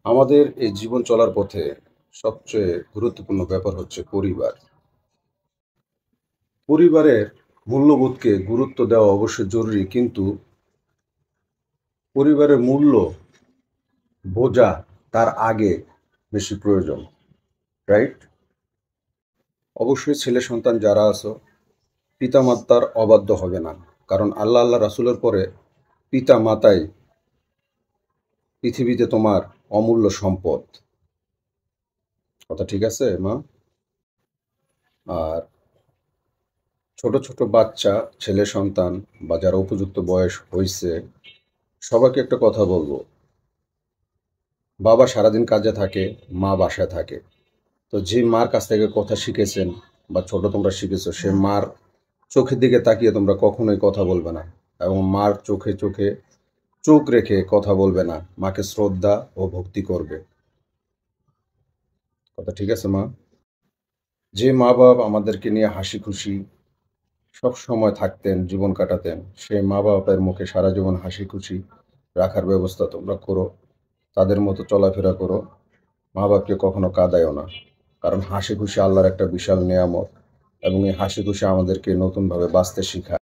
আমাদের এই জীবন চলার পথে সবচেয়ে গুরুত্বপূর্ণ ব্যাপার হচ্ছে পরিবার। পরিবারের মূল্যবোধকে গুরুত্ব দেওয়া অবশ্যই জরুরি, কিন্তু পরিবারের মূল্য বোঝা তার আগে বেশি প্রয়োজন, রাইট? অবশ্যই ছেলে সন্তান যারা আছো, পিতা-মাতার অবাধ্য হবে না। কারণ আল্লাহ রাসূলের পরে পিতা-মাতাই পৃথিবীতে তোমার অমূল্য সম্পদ। কথা ঠিক আছে, মা? আর ছোট, ছোট বাচ্চা, ছেলে সন্তান বা যারা উপযুক্ত বয়স হইছে, সবাইকে একটা কথা বলবো। বাবা সারাদিন কাজে থাকে, মা বাসায় থাকে। তো যে মার কাছ থেকে কথা শিখেছেন বা ছোট তোমরা শিখেছো, সে মার চোখের দিকে তাকিয়ে তোমরা কখনোই কথা বলবে না। এবং মার চোখে চোখে চোখ রেখে কথা বলবে না। মাকে শ্রদ্ধা ও ভক্তি করবে। কথা ঠিক আছে, মা? যে মা-বাপ আমাদেরকে নিয়ে হাসি খুশি সবসময় থাকতেন, জীবন কাটাতেন, সেই মা-বাপের মুখে সারা জীবন হাসি খুশি রাখার ব্যবস্থা তোমরা করো। তাদের মতো চলাফেরা করো। মা-বাপকে কখনো কাঁদাইও না। কারণ হাসি খুশি আল্লাহর একটা বিশাল নেয়ামত, এবং এই হাসি খুশি আমাদেরকে নতুনভাবে বাঁচতে শিখায়।